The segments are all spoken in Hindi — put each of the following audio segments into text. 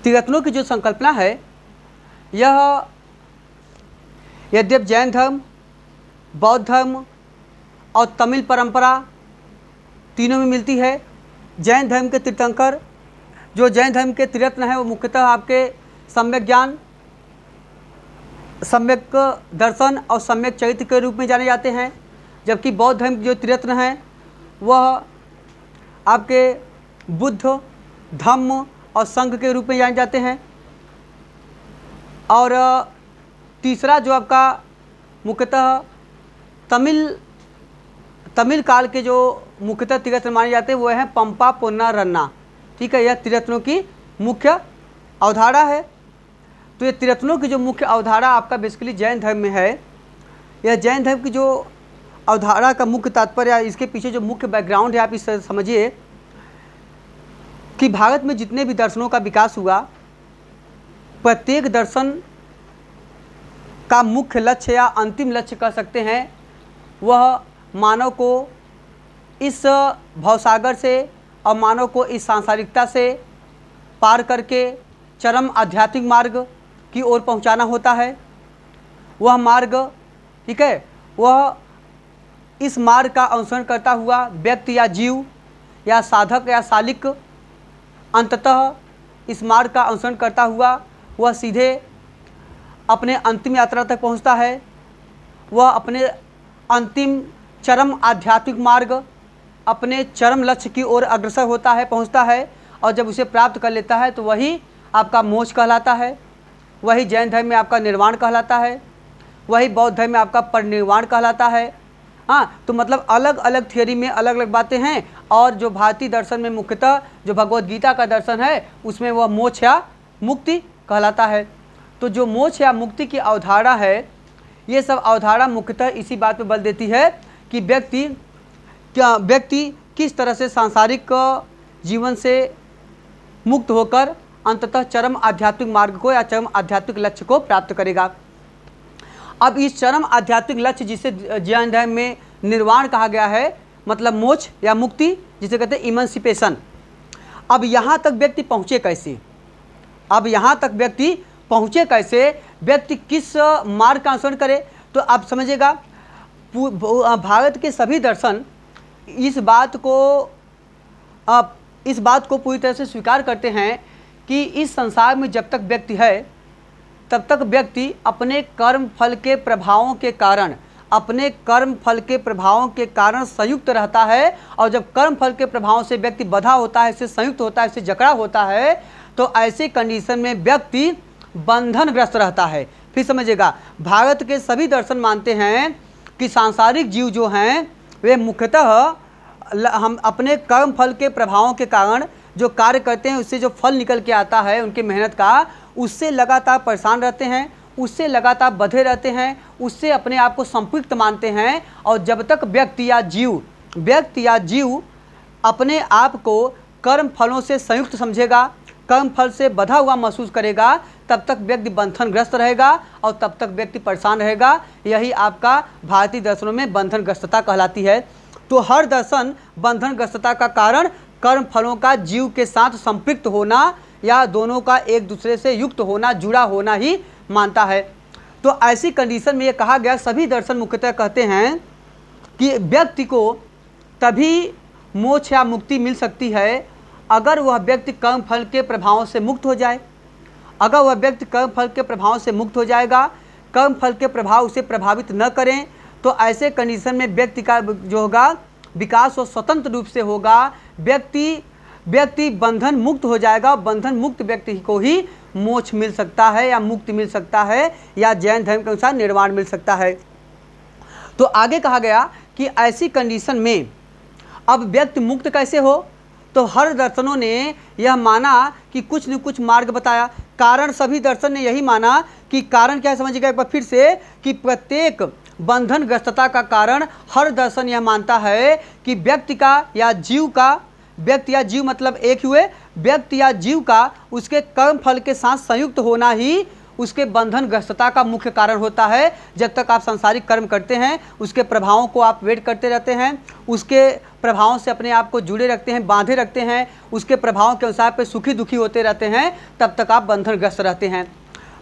त्रिरत्नों की जो संकल्पना है यह यद्यप जैन धर्म, बौद्ध धर्म और तमिल परंपरा तीनों में मिलती है। जैन धर्म के तीर्थंकर, जो जैन धर्म के त्रिरत्न हैं वो मुख्यतः आपके सम्यक ज्ञान, सम्यक दर्शन और सम्यक चरित्र के रूप में जाने जाते हैं। जबकि बौद्ध धर्म के जो त्रिरत्न हैं वह आपके बुद्ध, धम्म और संघ के रूप में जाने जाते हैं। और तीसरा जो आपका मुख्यतः तमिल काल के जो मुख्यतः त्रिरत्न माने जाते हैं वो हैं पंपा, पोन्ना, रन्ना। ठीक है, यह त्रिरत्नों की मुख्य अवधारणा है। तो ये त्रिरत्नों की जो मुख्य अवधारणा आपका बेसिकली जैन धर्म में है। यह जैन धर्म की जो अवधारणा का मुख्य तात्पर्य, इसके पीछे जो मुख्य बैकग्राउंड है आप इस तरह समझिए कि भारत में जितने भी दर्शनों का विकास हुआ, प्रत्येक दर्शन का मुख्य लक्ष्य या अंतिम लक्ष्य कह सकते हैं वह मानव को इस भवसागर से और मानव को इस सांसारिकता से पार करके चरम आध्यात्मिक मार्ग की ओर पहुंचाना होता है। वह मार्ग, ठीक है, वह इस मार्ग का अनुसरण करता हुआ व्यक्ति या जीव या साधक या सालिक अंततः इस मार्ग का अनुसरण करता हुआ वह सीधे अपने अंतिम यात्रा तक पहुंचता है। वह अपने अंतिम चरम आध्यात्मिक मार्ग, अपने चरम लक्ष्य की ओर अग्रसर होता है, पहुंचता है। और जब उसे प्राप्त कर लेता है तो वही आपका मोक्ष कहलाता है, वही जैन धर्म में आपका निर्वाण कहलाता है, वही बौद्ध धर्म में आपका परिनिर्वाण कहलाता है। हाँ, तो मतलब अलग अलग थियोरी में अलग अलग बातें हैं। और जो भारतीय दर्शन में मुख्यतः जो भगवद गीता का दर्शन है उसमें वह मोक्ष या मुक्ति कहलाता है। तो जो मोक्ष या मुक्ति की अवधारणा है, ये सब अवधारणा मुख्यतः इसी बात पर बल देती है कि व्यक्ति किस तरह से सांसारिक जीवन से मुक्त होकर अंततः चरम आध्यात्मिक मार्ग को या चरम आध्यात्मिक लक्ष्य को प्राप्त करेगा। अब इस चरम आध्यात्मिक लक्ष्य जिसे जैन धर्म में निर्वाण कहा गया है, मतलब मोक्ष या मुक्ति, जिसे कहते हैं इमंसिपेशन। अब यहाँ तक व्यक्ति पहुँचे कैसे? व्यक्ति किस मार्ग का अनुसरण करे? तो आप समझिएगा, भारत के सभी दर्शन इस बात को पूरी तरह से स्वीकार करते हैं कि इस संसार में जब तक व्यक्ति है तब तक व्यक्ति अपने कर्म फल के प्रभावों के कारण संयुक्त रहता है। और जब कर्म फल के प्रभावों से व्यक्ति बंधा होता है, इससे संयुक्त होता है, इससे जकड़ा होता है, तो ऐसे कंडीशन में व्यक्ति बंधनग्रस्त रहता है। फिर समझिएगा, भारत के सभी दर्शन मानते हैं कि सांसारिक जीव जो हैं वे मुख्यतः हम अपने कर्म फल के प्रभावों के कारण जो कार्य करते हैं उससे जो फल निकल के आता है उनकी मेहनत का, उससे लगातार परेशान रहते हैं, उससे लगातार बंधे रहते हैं, उससे अपने आप को संपृक्त मानते हैं। और जब तक व्यक्ति या जीव अपने आप को कर्म फलों से संयुक्त समझेगा, कर्म फल से बंधा हुआ महसूस करेगा, तब तक व्यक्ति बंधनग्रस्त रहेगा और तब तक व्यक्ति परेशान रहेगा। यही आपका भारतीय दर्शनों में बंधनग्रस्तता कहलाती है। तो हर दर्शन बंधनग्रस्तता का कारण कर्म फलों का जीव के साथ संपृक्त होना या दोनों का एक दूसरे से युक्त होना, जुड़ा होना ही मानता है। तो ऐसी कंडीशन में ये कहा गया, सभी दर्शन मुख्यतः कहते हैं कि व्यक्ति को तभी मोक्ष या मुक्ति मिल सकती है अगर वह व्यक्ति कर्म फल के प्रभावों से मुक्त हो जाए। अगर वह व्यक्ति कर्म फल के प्रभावों से मुक्त हो जाएगा, कर्म फल के प्रभाव उसे प्रभावित न करें, तो ऐसे कंडीशन में व्यक्ति का जो होगा विकास वो स्वतंत्र रूप से होगा। व्यक्ति बंधन मुक्त हो जाएगा। बंधन मुक्त व्यक्ति को ही मोक्ष मिल सकता है या मुक्ति मिल सकता है या जैन धर्म के अनुसार निर्वाण मिल सकता है। तो आगे कहा गया कि ऐसी कंडीशन में अब व्यक्ति मुक्त कैसे हो? तो हर दर्शनों ने यह माना कि कुछ न कुछ मार्ग बताया। कारण सभी दर्शन ने यही माना कि कारण क्या है, समझिएगा एक बार फिर से, कि प्रत्येक बंधनग्रस्तता का कारण हर दर्शन यह मानता है कि व्यक्ति या जीव मतलब एक हुए, व्यक्ति या जीव का उसके कर्म फल के साथ संयुक्त होना ही उसके बंधनग्रस्तता का मुख्य कारण होता है। जब तक आप सांसारिक कर्म करते हैं उसके प्रभावों को आप वेट करते रहते हैं, उसके प्रभावों से अपने आप को जुड़े रखते हैं, बांधे रखते हैं, उसके प्रभावों के अनुसार पे सुखी दुखी होते रहते हैं, तब तक आप बंधनग्रस्त रहते हैं।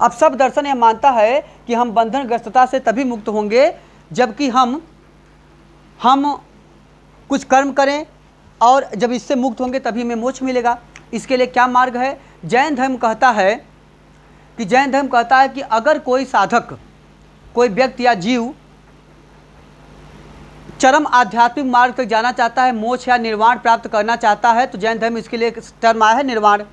अब सब दर्शन यह मानता है कि हम बंधनग्रस्तता से तभी मुक्त होंगे जबकि हम कुछ कर्म करें, और जब इससे मुक्त होंगे तभी हमें मोक्ष मिलेगा। इसके लिए क्या मार्ग है? जैन धर्म कहता है कि अगर कोई साधक, कोई व्यक्ति या जीव चरम आध्यात्मिक मार्ग तक जाना चाहता है, मोक्ष या निर्वाण प्राप्त करना चाहता है, तो जैन धर्म इसके लिए एक टर्म आया है निर्वाण।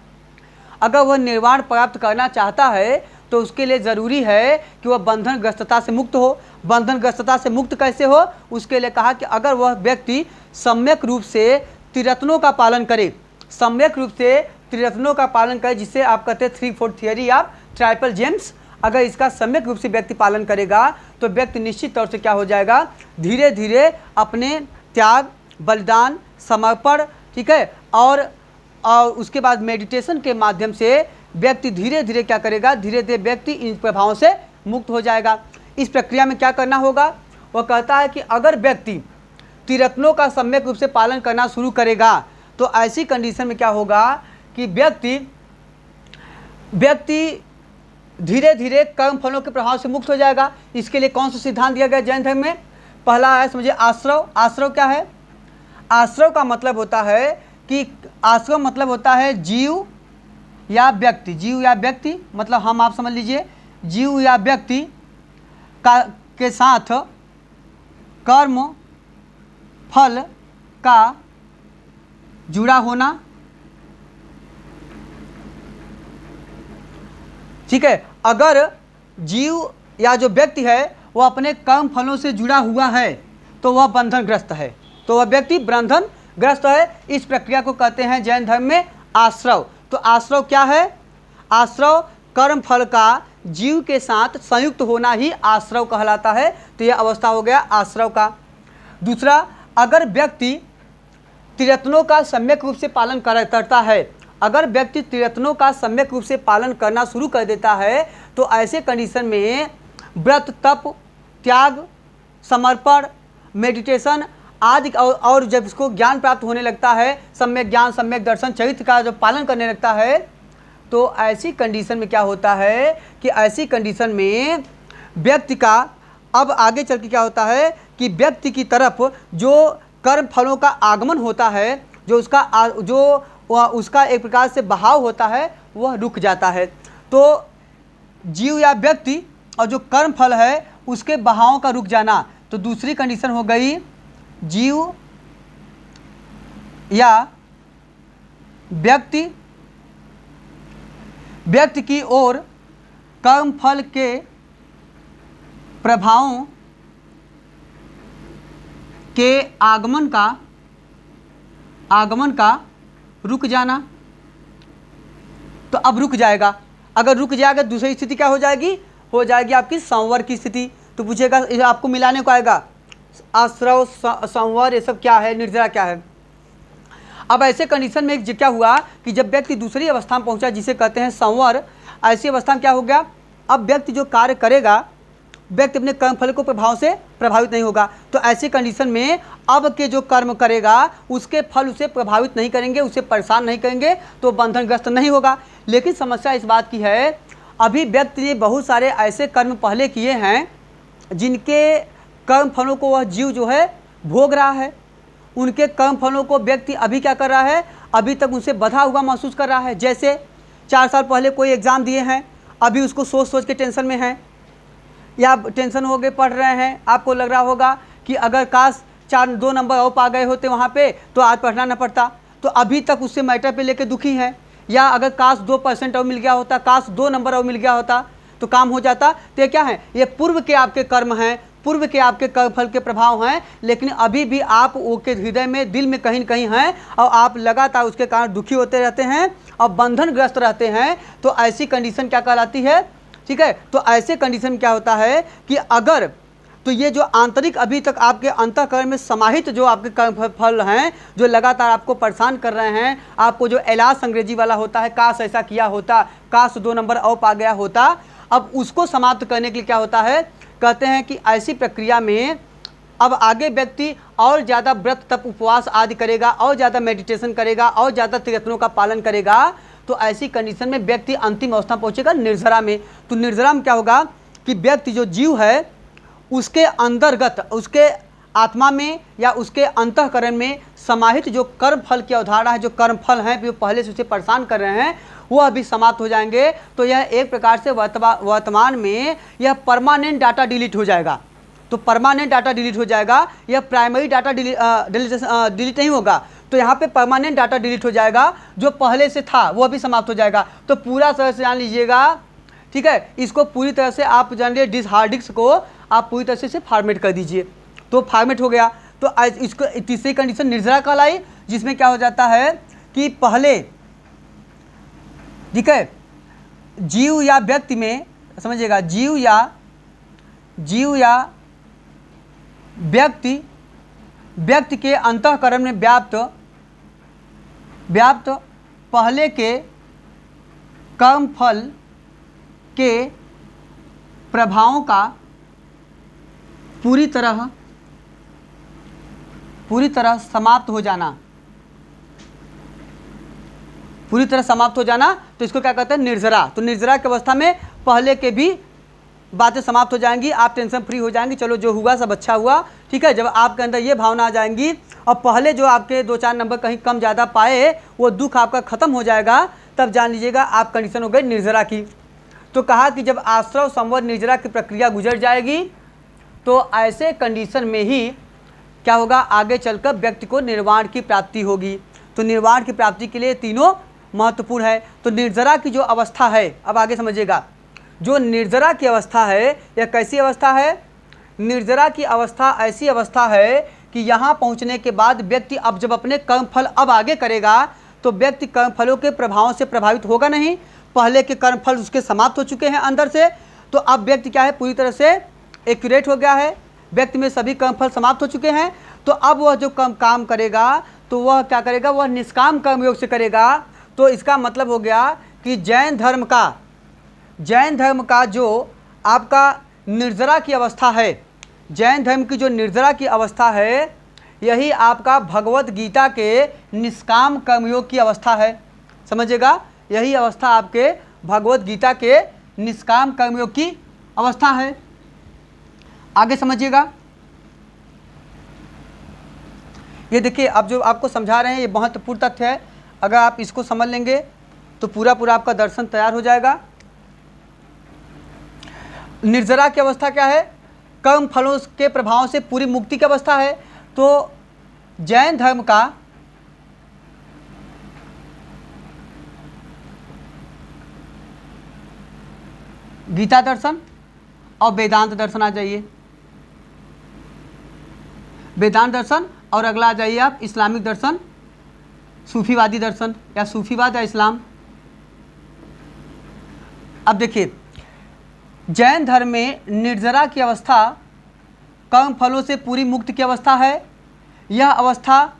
अगर वह निर्वाण प्राप्त करना चाहता है तो उसके लिए ज़रूरी है कि वह बंधनग्रस्तता से मुक्त हो। बंधनग्रस्तता से मुक्त कैसे हो? उसके लिए कहा कि अगर वह व्यक्ति सम्यक रूप से त्रिरत्नों का पालन करे, सम्यक रूप से त्रिरत्नों का पालन करे, जिसे आप कहते हैं 3-4 थियरी ऑफ ट्राइपल जेम्स, अगर इसका सम्यक रूप से व्यक्ति पालन करेगा तो व्यक्ति निश्चित तौर से क्या हो जाएगा, धीरे धीरे अपने त्याग, बलिदान, समर्पण, ठीक है, और उसके बाद मेडिटेशन के माध्यम से व्यक्ति धीरे धीरे क्या करेगा, धीरे धीरे व्यक्ति इन प्रभावों से मुक्त हो जाएगा। इस प्रक्रिया में क्या करना होगा? वह कहता है कि अगर व्यक्ति त्रिरत्नों का सम्यक रूप से पालन करना शुरू करेगा तो ऐसी कंडीशन में क्या होगा कि व्यक्ति धीरे धीरे कर्म फलों के प्रभाव से मुक्त हो जाएगा। इसके लिए कौन सा सिद्धांत दिया गया जैन धर्म में? पहला है, समझिए, आश्रव। आश्रव क्या है? आश्रव का मतलब होता है कि आश्रव मतलब होता है जीव या व्यक्ति, जीव या व्यक्ति मतलब हम आप समझ लीजिए, जीव या व्यक्ति के साथ कर्म फल का जुड़ा होना, ठीक है। अगर जीव या जो व्यक्ति है वह अपने कर्म फलों से जुड़ा हुआ है तो वह बंधनग्रस्त है, तो वह व्यक्ति बंधनग्रस्त है। इस प्रक्रिया को कहते हैं जैन धर्म में आश्रव। तो आश्रव क्या है? आश्रव कर्म फल का जीव के साथ संयुक्त होना ही आश्रव कहलाता है। तो यह अवस्था हो गया आश्रव का। दूसरा, अगर व्यक्ति त्रिरत्नों का सम्यक रूप से पालन करता है, अगर व्यक्ति त्रिरत्नों का सम्यक रूप से पालन करना शुरू कर देता है तो ऐसे कंडीशन में व्रत, तप, त्याग, समर्पण, मेडिटेशन आदि और जब इसको ज्ञान प्राप्त होने लगता है, सम्यक ज्ञान, सम्यक दर्शन, चरित्र का जब पालन करने लगता है, तो ऐसी कंडीशन में क्या होता है कि ऐसी कंडीशन में व्यक्ति का अब आगे चल के क्या होता है कि व्यक्ति की तरफ जो कर्म फलों का आगमन होता है, जो उसका एक प्रकार से बहाव होता है, वह रुक जाता है। तो जीव या व्यक्ति और जो कर्म फल है उसके बहाव का रुक जाना। तो दूसरी कंडीशन हो गई, जीव या व्यक्ति की ओर कर्म फल के प्रभावों के आगमन का रुक जाना। तो अब रुक जाएगा। अगर रुक जाएगा दूसरी स्थिति क्या हो जाएगी? हो जाएगी आपकी संवर की स्थिति। तो पूछेगा, आपको मिलाने को आएगा आश्रव, संवर, ये सब क्या है, निर्जरा क्या है। अब ऐसे कंडीशन में क्या हुआ कि जब व्यक्ति दूसरी अवस्था में पहुंचा जिसे कहते हैं संवर, ऐसी अवस्था में क्या हो गया, अब व्यक्ति जो कार्य करेगा, व्यक्ति अपने कर्म फल को प्रभाव से प्रभावित नहीं होगा। तो ऐसी कंडीशन में अब के जो कर्म करेगा उसके फल उसे प्रभावित नहीं करेंगे, उसे परेशान नहीं करेंगे, तो बंधनग्रस्त नहीं होगा। लेकिन समस्या इस बात की है, अभी व्यक्ति ने बहुत सारे ऐसे कर्म पहले किए हैं जिनके कर्म फलों को वह जीव जो है भोग रहा है। उनके कर्म फलों को व्यक्ति अभी क्या कर रहा है, अभी तक उनसे बंधा हुआ महसूस कर रहा है। जैसे 4 साल पहले कोई एग्ज़ाम दिए हैं, अभी उसको सोच सोच के टेंशन में है, या टेंशन हो गए, पढ़ रहे हैं, आपको लग रहा होगा कि अगर काश 2 नंबर और पा गए होते वहाँ पे तो आज पढ़ना न पड़ता। तो अभी तक उससे मैटर पे लेके दुखी है। या अगर काश 2% और मिल गया होता, काश 2 नंबर और मिल गया होता तो काम हो जाता। तो ये क्या है? ये पूर्व के आपके कर्म हैं, पूर्व के आपके कर्म फल के प्रभाव हैं, लेकिन अभी भी आप वो के हृदय में, दिल में कहीं न कहीं हैं और आप लगातार उसके कारण दुखी होते रहते हैं और बंधनग्रस्त रहते हैं। तो ऐसी कंडीशन क्या कहलाती है? ठीक है। तो ऐसे कंडीशन में क्या होता है कि अगर तो ये जो आंतरिक अभी तक आपके अंतःकरण में समाहित जो आपके कर्म फल हैं, जो लगातार आपको परेशान कर रहे हैं, आपको जो एलास अंग्रेजी वाला होता है, काश ऐसा किया होता, काश 2 नंबर और पा गया होता, अब उसको समाप्त करने के लिए क्या होता है, कहते हैं कि ऐसी प्रक्रिया में अब आगे व्यक्ति और ज़्यादा व्रत तप उपवास आदि करेगा, और ज़्यादा मेडिटेशन करेगा, और ज़्यादा त्रिरत्नों का पालन करेगा, तो ऐसी कंडीशन में व्यक्ति अंतिम अवस्था पहुंचेगा निर्जरा में। तो निर्जरा में क्या होगा कि व्यक्ति जो जीव है उसके अंतर्गत, उसके आत्मा में या उसके अंतःकरण में समाहित जो कर्म फल की अवधारणा है, जो कर्म फल हैं जो पहले से उसे परेशान कर रहे हैं, वह अभी समाप्त हो जाएंगे। तो यह एक प्रकार से वर्तमान में यह परमानेंट डाटा डिलीट हो जाएगा। तो परमानेंट डाटा डिलीट हो जाएगा, यह प्राइमरी डाटा डिलीट नहीं होगा। तो यहाँ पे परमानेंट डाटा डिलीट हो जाएगा, जो पहले से था वो अभी समाप्त हो जाएगा। तो पूरा तरह से जान लीजिएगा, ठीक है, इसको पूरी तरह से आप जान लीजिए, डिस्क हार्ड डिस्क को आप पूरी तरह से फॉर्मेट कर दीजिए। तो फॉर्मेट हो गया। तो इसको तीसरी कंडीशन निर्जरा कहलाई, जिसमें क्या हो जाता है कि पहले, ठीक है, जीव या व्यक्ति में, समझिएगा, जीव या व्यक्ति के अंतःकरण में व्याप्त पहले के कर्म फल के प्रभावों का पूरी तरह समाप्त हो जाना, तो इसको क्या कहते हैं, निर्जरा। तो निर्जरा की अवस्था में पहले के भी बातें समाप्त हो जाएंगी, आप टेंशन फ्री हो जाएंगी, चलो जो हुआ सब अच्छा हुआ, ठीक है। जब आपके अंदर ये भावना आ जाएंगी और पहले जो आपके 2-4 नंबर कहीं कम ज़्यादा पाए वो दुख आपका ख़त्म हो जाएगा, तब जान लीजिएगा आप कंडीशन हो गई निर्जरा की। तो कहा कि जब आश्रव संवर निर्जरा की प्रक्रिया गुजर जाएगी, तो ऐसे कंडीशन में ही क्या होगा, आगे चलकर व्यक्ति को निर्वाण की प्राप्ति होगी। तो निर्वाण की प्राप्ति के लिए तीनों महत्वपूर्ण है। तो निर्जरा की जो अवस्था है, अब आगे समझिएगा, जो निर्जरा की अवस्था है यह कैसी अवस्था है, निर्जरा की अवस्था ऐसी अवस्था है कि यहाँ पहुँचने के बाद व्यक्ति अब जब अपने कर्म फल अब आगे करेगा, तो व्यक्ति कर्म फलों के प्रभावों से प्रभावित होगा नहीं। पहले के कर्म फल उसके समाप्त हो चुके हैं अंदर से, तो अब व्यक्ति क्या है, पूरी तरह से एक्यूरेट हो गया है, व्यक्ति में सभी कर्म फल समाप्त हो चुके हैं। तो अब वह जो काम करेगा, तो वह क्या करेगा, वह निष्काम कर्मयोग से करेगा। तो इसका मतलब हो गया कि जैन धर्म का जो आपका निर्जरा की अवस्था है, जैन धर्म की जो निर्जरा की अवस्था है, यही आपका भगवत गीता के निष्काम कर्मयोग की अवस्था है। समझिएगा, यही अवस्था आपके भगवत गीता के निष्काम कर्मयोग की अवस्था है। आगे समझिएगा, ये देखिए, अब जो आपको समझा रहे हैं ये महत्वपूर्ण तथ्य है। अगर आप इसको समझ लेंगे तो पूरा आपका दर्शन तैयार हो जाएगा। निर्जरा की अवस्था क्या है, कर्म फलों के प्रभाव से पूरी मुक्ति की अवस्था है। तो जैन धर्म का गीता दर्शन और वेदांत दर्शन, आ जाइए वेदांत दर्शन, और अगला आ जाइए आप इस्लामिक दर्शन, सूफीवादी दर्शन या सूफीवाद या इस्लाम। अब देखिए, जैन धर्म में निर्जरा की अवस्था कर्म फलों से पूरी मुक्त की अवस्था है। यह अवस्था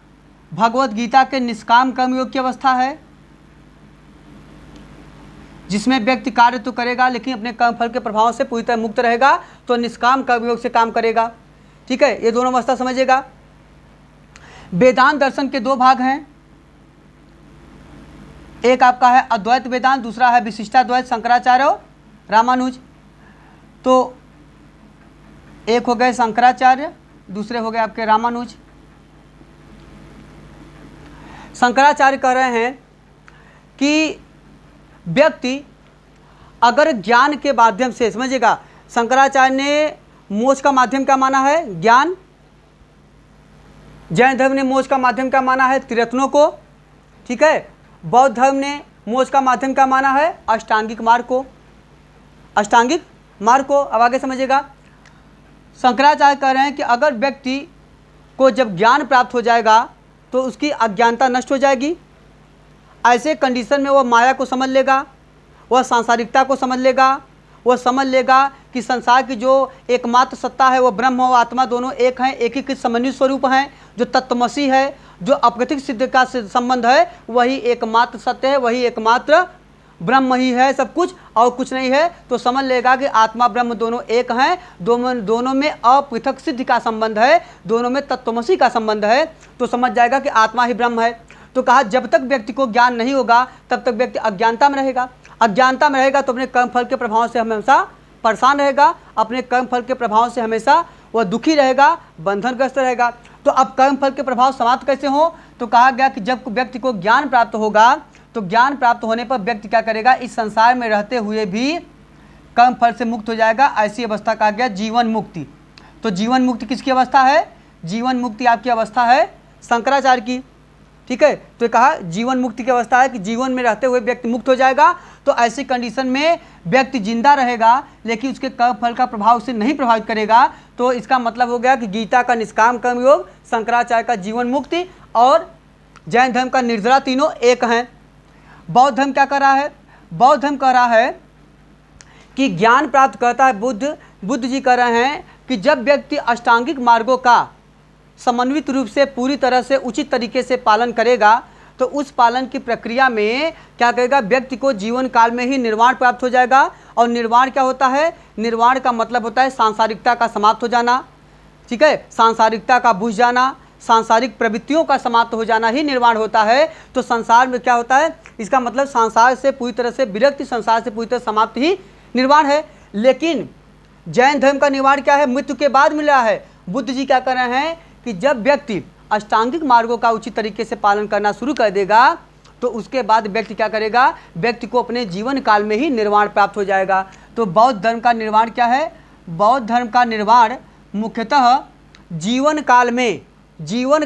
भगवत गीता के निष्काम कर्मयोग की अवस्था है, जिसमें व्यक्ति कार्य तो करेगा लेकिन अपने कर्म फल के प्रभाव से पूरी तरह मुक्त रहेगा, तो निष्काम कर्मयोग से काम करेगा। ठीक है, ये दोनों अवस्था समझिएगा। वेदांत दर्शन के 2 भाग हैं, एक आपका है अद्वैत वेदांत, दूसरा है विशिष्टाद्वैत शंकराचार्य और रामानुज। तो एक हो गए शंकराचार्य, दूसरे हो गए आपके रामानुज। शंकराचार्य कह रहे हैं कि व्यक्ति अगर ज्ञान के माध्यम से, समझिएगा, शंकराचार्य ने मोक्ष का माध्यम क्या माना है, ज्ञान। जैन धर्म ने मोक्ष का माध्यम क्या माना है, त्रिरत्नों को। ठीक है, बौद्ध धर्म ने मोक्ष का माध्यम क्या माना है, अष्टांगिक मार्ग को, अष्टांगिक मार्ग को। अब आगे समझिएगा, शंकराचार्य कह रहे हैं कि अगर व्यक्ति को जब ज्ञान प्राप्त हो जाएगा तो उसकी अज्ञानता नष्ट हो जाएगी। ऐसे कंडीशन में वह माया को समझ लेगा, वह सांसारिकता को समझ लेगा, वह समझ लेगा कि संसार की जो एकमात्र सत्ता है वह ब्रह्म और आत्मा दोनों एक हैं, एकीकृत समन्वित स्वरूप हैं। जो तत्वमसी है, जो अपगतिक सिद्ध का संबंध है, वही एकमात्र सत्य है, वही एकमात्र ब्रह्म ही है सब कुछ और कुछ नहीं है, तो समझ लेगा कि आत्मा ब्रह्म दोनों एक हैं, दोनों में अपृथक सिद्धि का संबंध है, दोनों में तत्वमसी का संबंध है, तो समझ जाएगा कि आत्मा ही ब्रह्म है। तो कहा जब तक व्यक्ति को ज्ञान नहीं होगा तब तक व्यक्ति अज्ञानता में रहेगा, अज्ञानता में रहेगा तो अपने कर्म फल के प्रभाव से हमेशा परेशान रहेगा, अपने कर्म फल के प्रभाव से हमेशा वह दुखी रहेगा, बंधनग्रस्त रहेगा। तो अब कर्म फल के प्रभाव समाप्त कैसे हो, तो कहा गया कि जब व्यक्ति को ज्ञान प्राप्त होगा तो ज्ञान प्राप्त होने पर व्यक्ति क्या करेगा, इस संसार में रहते हुए भी कर्म फल से मुक्त हो जाएगा। ऐसी अवस्था कहा गया जीवन मुक्ति। तो जीवन मुक्ति किसकी अवस्था है, जीवन मुक्ति आपकी अवस्था है शंकराचार्य की, ठीक है। तो कहा जीवन मुक्ति की अवस्था है कि जीवन में रहते हुए व्यक्ति मुक्त हो जाएगा। तो ऐसी कंडीशन में व्यक्ति जिंदा रहेगा लेकिन उसके कर्म फल का प्रभाव उसे नहीं प्रभावित करेगा। तो इसका मतलब हो गया कि गीता का निष्काम कर्म योग, शंकराचार्य का जीवन मुक्ति और जैन धर्म का निर्जरा, तीनों एक हैं। बौद्ध धर्म क्या कर रहा है, बौद्ध धर्म कह रहा है कि ज्ञान प्राप्त करता है बुद्ध जी कह रहे हैं कि जब व्यक्ति अष्टांगिक मार्गों का समन्वित रूप से पूरी तरह से उचित तरीके से पालन करेगा तो उस पालन की प्रक्रिया में क्या करेगा, व्यक्ति को जीवन काल में ही निर्वाण प्राप्त हो जाएगा। और निर्वाण क्या होता है, निर्वाण का मतलब होता है सांसारिकता का समाप्त हो जाना, ठीक है, सांसारिकता का बुझ जाना, सांसारिक प्रवृत्तियों का समाप्त हो जाना ही निर्वाण होता है। तो संसार में क्या होता है, इसका मतलब संसार से पूरी तरह से विरक्ति, संसार से पूरी तरह समाप्त ही निर्वाण है। लेकिन जैन धर्म का निर्वाण क्या है, मृत्यु के बाद मिल रहा है। बुद्ध जी क्या कर रहे हैं कि जब व्यक्ति अष्टांगिक मार्गों का उचित तरीके से पालन करना शुरू कर देगा तो उसके बाद व्यक्ति क्या करेगा, व्यक्ति को अपने जीवन काल में ही निर्वाण प्राप्त हो जाएगा। तो बौद्ध धर्म का निर्वाण क्या है, बौद्ध धर्म का निर्वाण मुख्यतः जीवन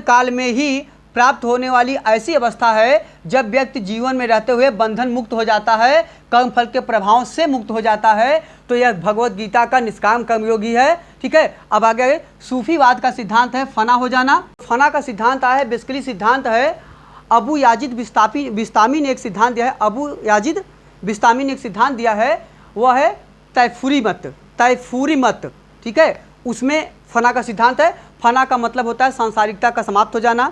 काल में ही प्राप्त होने वाली ऐसी अवस्था है जब व्यक्ति जीवन में रहते हुए बंधन मुक्त हो जाता है, कर्म फल के प्रभाव से मुक्त हो जाता है। तो यह भगवत गीता का निष्काम कर्मयोगी है, ठीक है। अब आगे सूफीवाद का सिद्धांत है फना हो जाना। फना का सिद्धांत आया है, बेसिकली सिद्धांत है अबू याजिद बिस्तामी ने एक सिद्धांत दिया है, अबू याजिद बिस्तामी ने एक सिद्धांत दिया है, वह है तैफूरी मत, ठीक है। उसमें फना का सिद्धांत है। फना का मतलब होता है सांसारिकता का समाप्त हो जाना,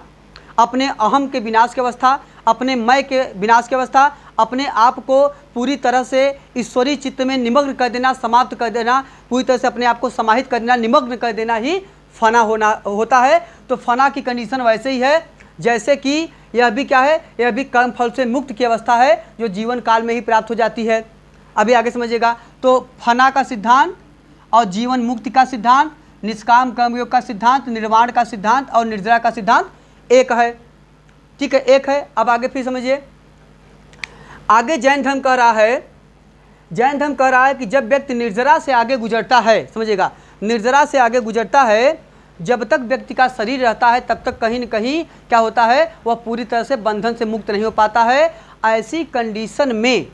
अपने अहम के विनाश की अवस्था, अपने मैं के विनाश की अवस्था, अपने आप को पूरी तरह से ईश्वरीय चित्त में निमग्न कर देना, समाप्त कर देना, पूरी तरह से अपने आप को समाहित कर देना, निमग्न कर देना ही फना होता है। तो फना की कंडीशन वैसे ही है जैसे कि यह भी क्या है, यह भी कर्म फल से मुक्त की अवस्था है जो जीवन काल में ही प्राप्त हो जाती है। अभी आगे समझिएगा। तो फना का सिद्धांत और जीवन मुक्ति का सिद्धांत, निष्काम कर्मयोग का सिद्धांत, निर्वाण का सिद्धांत और निर्जरा का सिद्धांत एक है, ठीक है, एक है। अब आगे फिर समझिए, आगे जैन धर्म कह रहा है, जैन धर्म कह रहा है कि जब व्यक्ति निर्जरा से आगे गुजरता है, समझिएगा, निर्जरा से आगे गुजरता है, जब तक व्यक्ति का शरीर रहता है तब तक कहीं न कहीं क्या होता है, वह पूरी तरह से बंधन से मुक्त नहीं हो पाता है। ऐसी कंडीशन में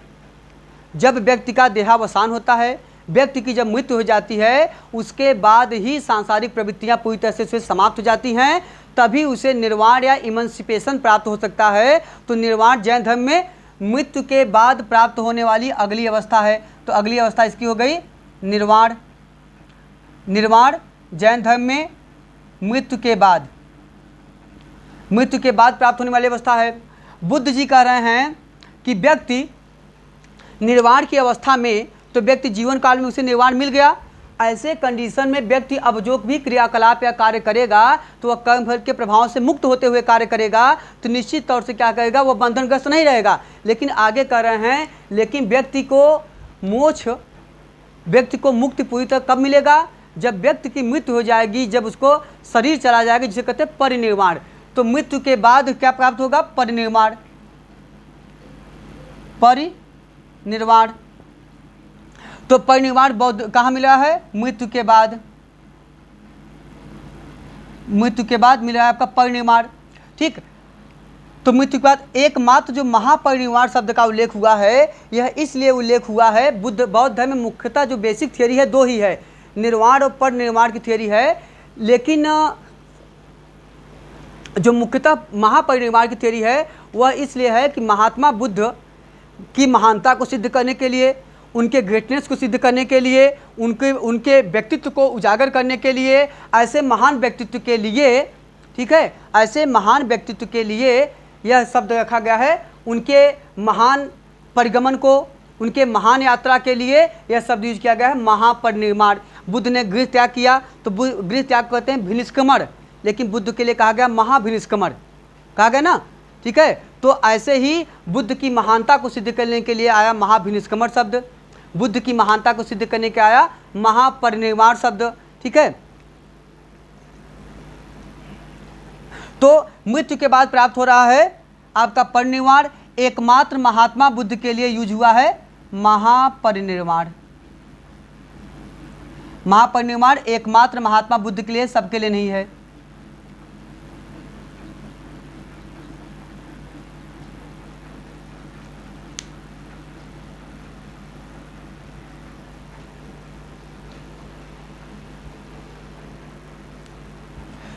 जब व्यक्ति का देहावसान होता है, व्यक्ति की जब मृत्यु हो जाती है, उसके बाद ही सांसारिक प्रवृत्तियां पूरी तरह से उसे समाप्त हो जाती हैं, तभी उसे निर्वाण या इमंसिपेशन प्राप्त हो सकता है। तो निर्वाण जैन धर्म में मृत्यु के बाद प्राप्त होने वाली अगली अवस्था है। तो अगली अवस्था इसकी हो गई निर्वाण। निर्वाण जैन धर्म में मृत्यु के बाद प्राप्त होने वाली अवस्था है। बुद्ध जी कह रहे हैं कि व्यक्ति निर्वाण की अवस्था में, तो व्यक्ति जीवन काल में उसे निर्वाण मिल गया, ऐसे कंडीशन में व्यक्ति अब जो भी क्रियाकलाप या कार्य करेगा तो वह कर्म फल के प्रभाव से मुक्त होते हुए कार्य करेगा, तो निश्चित तौर से क्या करेगा, वह बंधनग्रस्त नहीं रहेगा। लेकिन आगे कह रहे हैं, लेकिन व्यक्ति को मोक्ष, व्यक्ति को मुक्ति पूरी तरह कब मिलेगा, जब व्यक्ति की मृत्यु हो जाएगी, जब उसको शरीर चला जाएगा, जिसे कहते हैं परिनिर्वाण। तो मृत्यु के बाद क्या प्राप्त होगा, परिनिर्वाण। परिनिर्वाण, तो परिनिर्वाण बौद्ध कहाँ मिला है, मृत्यु के बाद। मृत्यु के बाद मिला है आपका परिनिर्वाण, ठीक। तो मृत्यु के बाद एकमात्र जो महापरिनिर्वाण शब्द का उल्लेख हुआ है, यह इसलिए उल्लेख हुआ है, बौद्ध धर्म में मुख्यतः जो बेसिक थियरी है दो ही है, निर्वाण और परिनिर्वाण की थियरी है। लेकिन जो मुख्यतः महापरिनिर्वाण की थियरी है वह इसलिए है कि महात्मा बुद्ध की महानता को सिद्ध करने के लिए, उनके ग्रेटनेस को सिद्ध करने के लिए, उनके व्यक्तित्व को उजागर करने के लिए, ऐसे महान व्यक्तित्व के लिए, ठीक है, ऐसे महान व्यक्तित्व के लिए यह शब्द रखा गया है। उनके महान परिगमन को, उनके महान यात्रा के लिए यह शब्द यूज किया गया है महापरिनिर्वाण। बुद्ध ने गृह त्याग किया तो गृह त्याग कहते हैं भिनिष्क्रमण, लेकिन बुद्ध के लिए कहा गया महाभिनिष्क्रमण, कहा गया ना, ठीक है। तो ऐसे ही बुद्ध की महानता को सिद्ध करने के लिए आया महाभिनिष्क्रमण शब्द, बुद्ध की महानता को सिद्ध करने के आया महापरिनिर्वाण शब्द, ठीक है। तो मृत्यु के बाद प्राप्त हो रहा है आपका परिनिर्वाण, एकमात्र महात्मा बुद्ध के लिए यूज हुआ है महापरिनिर्वाण। महापरिनिर्वाण एकमात्र महात्मा बुद्ध के लिए, सबके लिए नहीं है।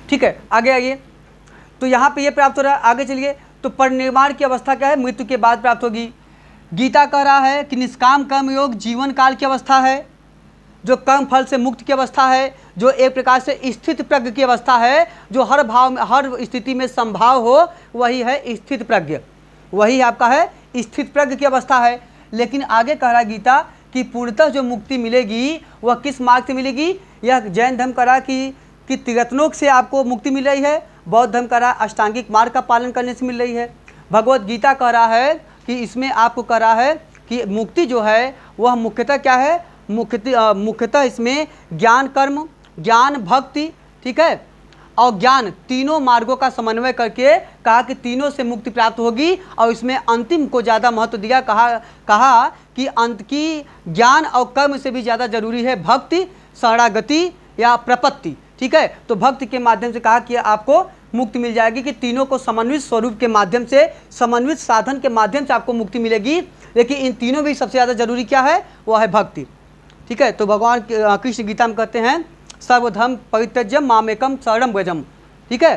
ठीक है, आगे आइए। तो यहाँ पे ये प्राप्त हो रहा है, आगे चलिए। तो परिनिर्वाण की अवस्था क्या है? मृत्यु के बाद प्राप्त होगी। गीता कह रहा है कि निष्काम कर्म योग जीवन काल की अवस्था है, जो कर्म फल से मुक्त की अवस्था है, जो एक प्रकार से स्थित प्रज्ञ की अवस्था है, जो हर भाव में हर स्थिति में संभाव हो, वही है स्थित प्रज्ञ, वही आपका है स्थित प्रज्ञ की अवस्था है। लेकिन आगे कह रहा है गीता कि पूर्णतः जो मुक्ति मिलेगी वह किस मार्ग से मिलेगी? यह जैन धर्म कह रहा कि त्रिरत्नों से आपको मुक्ति मिल रही है, बौद्ध धर्म कह रहा है अष्टांगिक मार्ग का पालन करने से मिल रही है, भगवत गीता कह रहा है कि इसमें आपको कह रहा है कि मुक्ति जो है वह मुख्यतः क्या है? मुख्यतः इसमें ज्ञान कर्म, ज्ञान भक्ति, ठीक है, और ज्ञान, तीनों मार्गों का समन्वय करके कहा कि तीनों से मुक्ति प्राप्त होगी। और इसमें अंतिम को ज़्यादा महत्व दिया, कहा कि अंत की ज्ञान और कर्म से भी ज़्यादा जरूरी है भक्ति, शरणागति या प्रपत्ति, ठीक है। तो भक्ति के माध्यम से कहा कि आपको मुक्ति मिल जाएगी, कि तीनों को समन्वित स्वरूप के माध्यम से, समन्वित साधन के माध्यम से आपको मुक्ति मिलेगी। लेकिन इन तीनों भी सबसे ज़्यादा जरूरी क्या है? वह है भक्ति, ठीक है। तो भगवान कृष्ण गीता में कहते हैं सर्वधर्म परित्यज्य मामेकम शरणं व्रजम, ठीक है।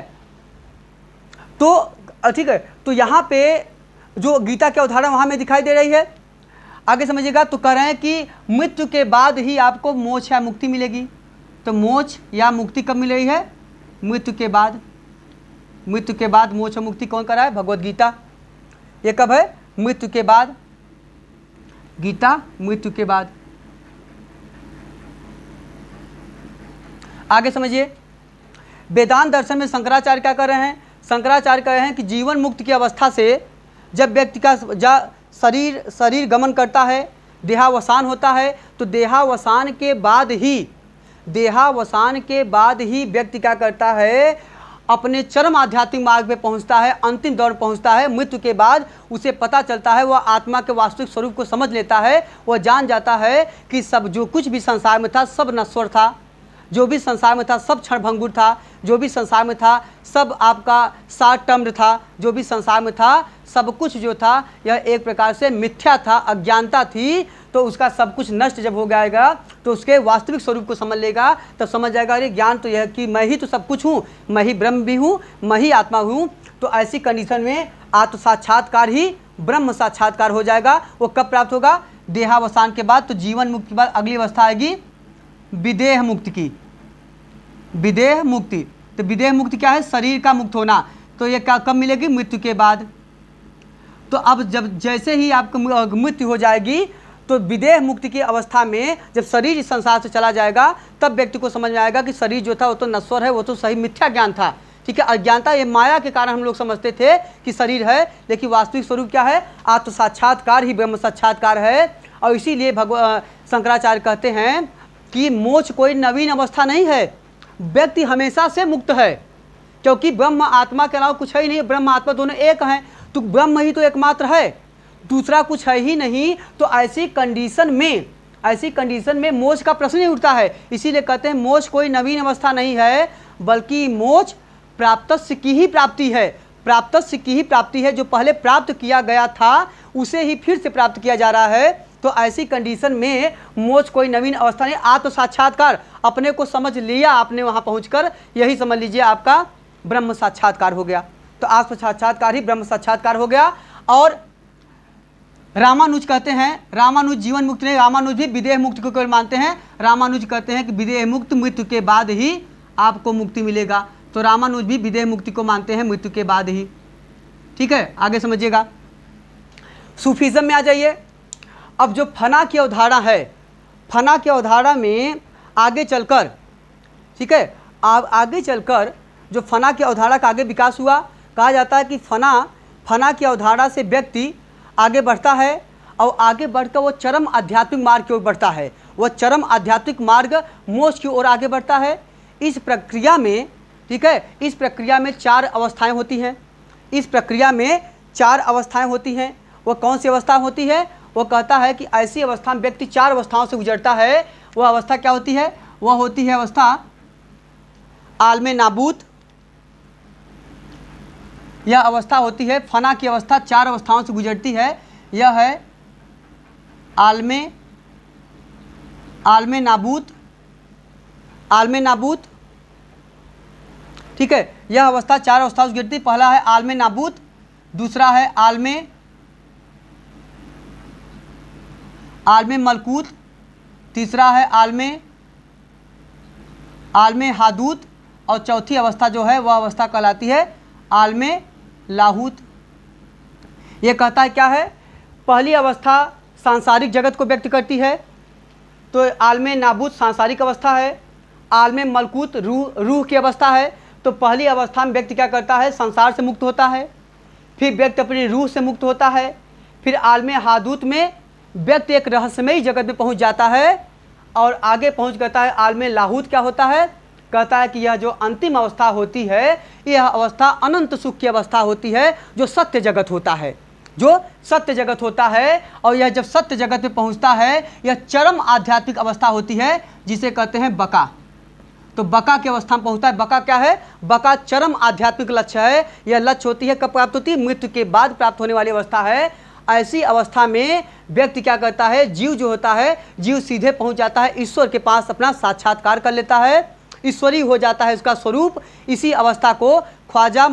तो ठीक है, तो यहाँ पे जो गीता के उदाहरण वहाँ में दिखाई दे रही है, आगे समझिएगा। तो कह रहे हैं कि मृत्यु के बाद ही आपको मोक्ष या मुक्ति मिलेगी। तो मोक्ष या मुक्ति कब मिल रही है? मृत्यु के बाद। मृत्यु के बाद मोक्ष और मुक्ति कौन कर रहा है? भगवत गीता। ये कब है? मृत्यु के बाद। गीता मृत्यु के बाद। आगे समझिए, वेदांत दर्शन में शंकराचार्य क्या कर रहे हैं? शंकराचार्य कह रहे हैं कि जीवन मुक्त की अवस्था से जब व्यक्ति का शरीर गमन करता है, देहावसान होता है, तो देहावसान के बाद ही व्यक्ति क्या करता है? अपने चरम आध्यात्मिक मार्ग पे पहुंचता है, अंतिम दौर पहुंचता है। मृत्यु के बाद उसे पता चलता है, वह आत्मा के वास्तविक स्वरूप को समझ लेता है, वह जान जाता है कि सब जो कुछ भी संसार में था सब नश्वर था, जो भी संसार में था सब क्षणभंगुर था, जो भी संसार में था सब आपका शॉर्ट टर्म था, जो भी संसार में था सब कुछ जो था यह एक प्रकार से मिथ्या था, अज्ञानता थी। तो उसका सब कुछ नष्ट जब हो जाएगा तो उसके वास्तविक स्वरूप को समझ लेगा, तब समझ जाएगा अरे ज्ञान तो यह कि मैं ही तो सब कुछ हूँ, मैं ही ब्रह्म भी हूँ, मैं ही आत्मा हूँ। तो ऐसी कंडीशन में आत्म साक्षात्कार ही ब्रह्म साक्षात्कार हो जाएगा। वो कब प्राप्त होगा? देहावसान के बाद। तो जीवन मुक्ति के बाद अगली अवस्था आएगी विदेह मुक्ति की। विदेह मुक्ति, तो विदेह मुक्ति क्या है? शरीर का मुक्त होना। तो ये क्या कब मिलेगी? मृत्यु के बाद। तो अब जब जैसे ही आपको मृत्यु हो जाएगी तो विदेह मुक्ति की अवस्था में जब शरीर इस संसार से चला जाएगा तब व्यक्ति को समझ में आएगा कि शरीर जो था वो तो नश्वर है, वो तो सही मिथ्या ज्ञान था, ठीक है। अज्ञानता, ये माया के कारण हम लोग समझते थे कि शरीर है, लेकिन वास्तविक स्वरूप क्या है? आत्म साक्षात्कार ही ब्रह्म साक्षात्कार है। और इसीलिए शंकराचार्य कहते हैं कि मोक्ष कोई नवीन अवस्था नहीं है, व्यक्ति हमेशा से मुक्त है, क्योंकि ब्रह्म आत्मा के अलावा कुछ है ही नहीं। ब्रह्म आत्मा दोनों एक हैं, तो ब्रह्म ही तो एकमात्र है, दूसरा कुछ है ही नहीं। तो ऐसी कंडीशन में मोक्ष का प्रश्न ही उठता है। इसीलिए कहते हैं मोक्ष कोई नवीन अवस्था नहीं है, बल्कि मोक्ष प्राप्तस्य की ही प्राप्ति है। प्राप्तस्य की ही प्राप्ति है, जो पहले प्राप्त किया गया था उसे ही फिर से प्राप्त किया जा रहा है। तो ऐसी कंडीशन में मोक्ष कोई नवीन अवस्था नहीं, आत्म साक्षात्कार, अपने को समझ लिया आपने वहाँ पहुँचकर, यही समझ लीजिए आपका ब्रह्म साक्षात्कार हो गया। तो आत्म साक्षात्कार ही ब्रह्म साक्षात्कार हो गया। और रामानुज कहते हैं, रामानुज जीवन मुक्त नहीं, रामानुज भी विदेह मुक्ति को केवल मानते हैं। रामानुज कहते हैं कि विदेह मुक्त मृत्यु के बाद ही आपको मुक्ति मिलेगा। तो रामानुज भी विदेह मुक्ति को मानते हैं मृत्यु के बाद ही, ठीक है। आगे समझिएगा। सूफीज़म में आ जाइए। अब जो फना की अवधारणा है, फना की अवधारणा में आगे चलकर, ठीक है, अब आगे चलकर जो फना की अवधारणा का आगे विकास हुआ, कहा जाता है कि फना की अवधारणा से व्यक्ति आगे बढ़ता है और आगे बढ़कर वो चरम आध्यात्मिक मार्ग की ओर बढ़ता है, वह चरम आध्यात्मिक मार्ग मोक्ष की ओर आगे बढ़ता है। इस प्रक्रिया में, ठीक है, इस प्रक्रिया में 4 अवस्थाएं होती हैं। इस प्रक्रिया में 4 अवस्थाएं होती हैं। वह कौन सी अवस्था होती है? वो कहता है कि ऐसी अवस्था में व्यक्ति 4 अवस्थाओं से गुजरता है। वह अवस्था क्या होती है? वह होती है अवस्था आलमे नाबूत। यह अवस्था होती है फना की अवस्था, 4 अवस्थाओं से गुजरती है। यह है आलमे नाबूत, ठीक है। यह अवस्था 4 अवस्थाओं से गुजरती। पहला है आलमे नाबूत, दूसरा है आलमे मलकूत, तीसरा है आलमे हादूत और चौथी अवस्था जो है वह अवस्था कहलाती है आलमे लाहूत। ये कहता है क्या है? पहली अवस्था सांसारिक जगत को व्यक्त करती है, तो आलमे नाबूत सांसारिक अवस्था है। आलमे मलकूत रूह की अवस्था है। तो पहली अवस्था में व्यक्ति क्या करता है? संसार से मुक्त होता है, फिर व्यक्ति अपनी रूह से मुक्त होता है। फिर आलमे हादूत में व्यक्ति एक रहस्यमयी जगत में पहुंच जाता है और आगे पहुंच करता है आलमे लाहूत। क्या होता है? कहता है कि यह जो अंतिम अवस्था होती है, यह अवस्था अनंत सुख की अवस्था होती है, जो सत्य जगत होता है, जो सत्य जगत होता है। और यह जब सत्य जगत में पहुंचता है, यह चरम आध्यात्मिक अवस्था होती है, जिसे कहते हैं बका। तो बका की अवस्था में पहुंचता है। बका क्या है? बका चरम आध्यात्मिक लक्ष्य है। यह लक्ष्य होती है, कब प्राप्त होती है? मृत्यु के बाद प्राप्त होने वाली अवस्था है। ऐसी अवस्था में व्यक्ति क्या करता है? जीव जो होता है, जीव सीधे पहुंच जाता है ईश्वर के पास, अपना साक्षात्कार कर लेता है, ईश्वरी हो जाता है उसका स्वरूप। इसी अवस्था को ख्वाजा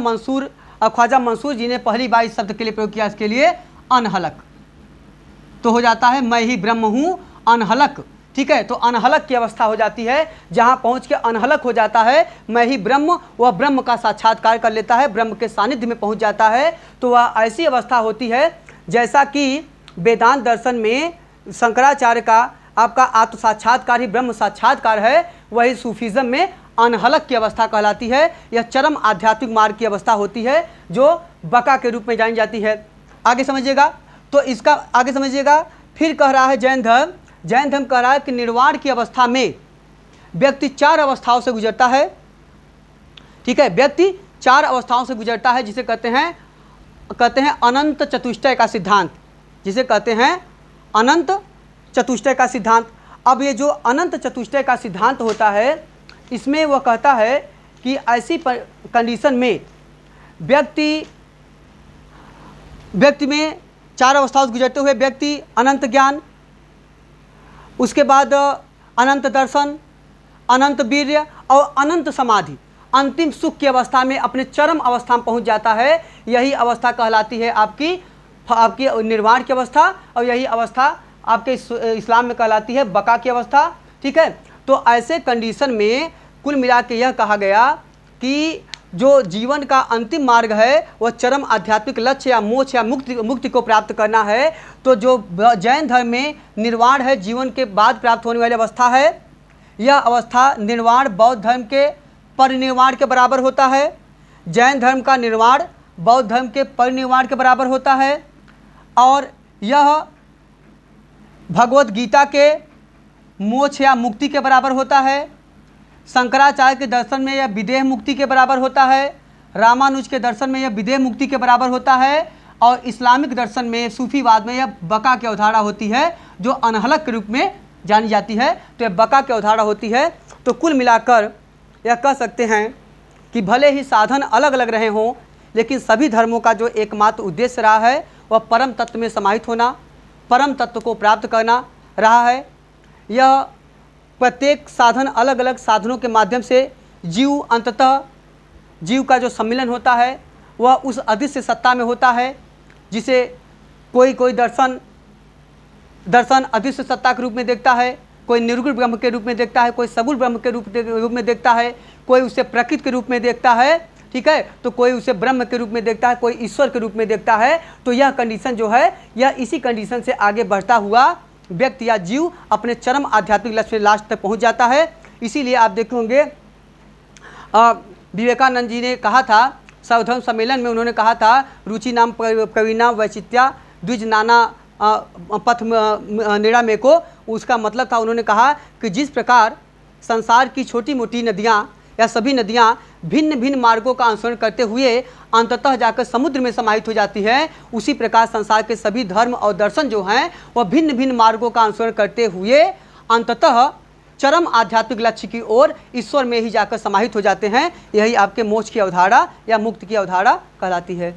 मंसूर जी ने पहली बार इस शब्द के लिए प्रयोग किया, इसके लिए अनहलक। तो हो जाता है मैं ही ब्रह्म हूँ, अनहलक, ठीक है। तो अनहलक की अवस्था हो जाती है, जहाँ पहुँच के अनहलक हो जाता है मैं ही ब्रह्म, वह ब्रह्म का साक्षात्कार कर लेता है, ब्रह्म के सानिध्य में पहुँच जाता है। तो वह ऐसी अवस्था होती है जैसा कि वेदांत दर्शन में शंकराचार्य का आपका आत्म साक्षात्कार ही ब्रह्म साक्षात्कार है, वही सूफीज़म में अनहलक की अवस्था कहलाती है। यह चरम आध्यात्मिक मार्ग की अवस्था होती है, जो बका के रूप में जानी जाती है। आगे समझिएगा, तो इसका आगे समझिएगा। फिर कह रहा है जैन धर्म कह रहा है कि निर्वाण की अवस्था में व्यक्ति 4 अवस्थाओं से गुजरता है, ठीक है। व्यक्ति 4 अवस्थाओं से गुजरता है, जिसे कहते हैं अनंत चतुष्टय का सिद्धांत, जिसे कहते हैं अनंत चतुष्टय का सिद्धांत। अब ये जो अनंत चतुष्टय का सिद्धांत होता है, इसमें वह कहता है कि ऐसी कंडीशन में व्यक्ति में 4 अवस्थाओं से गुजरते हुए व्यक्ति अनंत ज्ञान, उसके बाद अनंत दर्शन, अनंत वीर्य और अनंत समाधि, अंतिम सुख की अवस्था में अपने चरम अवस्था में पहुंच जाता है। यही अवस्था कहलाती है आपकी निर्वाण की अवस्था, और यही अवस्था आपके इस्लाम में कहलाती है बका की अवस्था, ठीक है। तो ऐसे कंडीशन में कुल मिला के यह कहा गया कि जो जीवन का अंतिम मार्ग है वह चरम आध्यात्मिक लक्ष्य या मोक्ष या मुक्ति को प्राप्त करना है। तो जो जैन धर्म में निर्वाण है, जीवन के बाद प्राप्त होने वाली अवस्था है, यह अवस्था निर्वाण बौद्ध धर्म के परिनिर्वाण के बराबर होता है। जैन धर्म का निर्वाण बौद्ध धर्म के परिनिर्वाण के बराबर होता है, और यह भगवत गीता के मोक्ष या मुक्ति के बराबर होता है। शंकराचार्य के दर्शन में यह विदेह मुक्ति के बराबर होता है। रामानुज के दर्शन में यह विदेह मुक्ति के बराबर होता है, और इस्लामिक दर्शन में, सूफीवाद में यह बका की अवधारणा होती है, जो अनहलक के रूप में जानी जाती है। तो यह बका की अवधारणा होती है। तो कुल मिलाकर यह कह सकते हैं कि भले ही साधन अलग अलग रहे हों, लेकिन सभी धर्मों का जो एकमात्र उद्देश्य रहा है वह परम तत्व में समाहित होना, परम तत्व को प्राप्त करना रहा है। यह प्रत्येक साधन अलग अलग साधनों के माध्यम से जीव का जो सम्मिलन होता है वह उस अदृश्य सत्ता में होता है, जिसे कोई दर्शन अदृश्य सत्ता के रूप में देखता है, कोई निर्गुण ब्रह्म के रूप में देखता है, कोई सगुण ब्रह्म के रूप में देखता है, कोई उसे प्रकृति के रूप में देखता है। ठीक है, तो कोई उसे ब्रह्म के रूप में देखता है, कोई ईश्वर के रूप में देखता है। तो यह कंडीशन जो है, यह इसी कंडीशन से आगे बढ़ता हुआ व्यक्ति या जीव अपने चरम आध्यात्मिक लक्ष्य लास्ट तक पहुंच जाता है। इसीलिए आप देखेंगे विवेकानंद जी ने कहा था, सर्वधर्म सम्मेलन में उन्होंने कहा था, रुचि नाम प्रवीणा वैचित्या द्विज नाना पथ निड़ा में को। उसका मतलब था, उन्होंने कहा कि जिस प्रकार संसार की छोटी मोटी नदियाँ या सभी नदियाँ भिन्न भिन्न मार्गों का अनुसरण करते हुए अंततः जाकर समुद्र में समाहित हो जाती हैं, उसी प्रकार संसार के सभी धर्म और दर्शन जो हैं वह भिन्न भिन्न मार्गों का अनुसरण करते हुए अंततः चरम आध्यात्मिक लक्ष्य की ओर ईश्वर में ही जाकर समाहित हो जाते हैं। यही आपके मोक्ष की अवधारणा या मुक्ति की अवधारणा कहलाती है।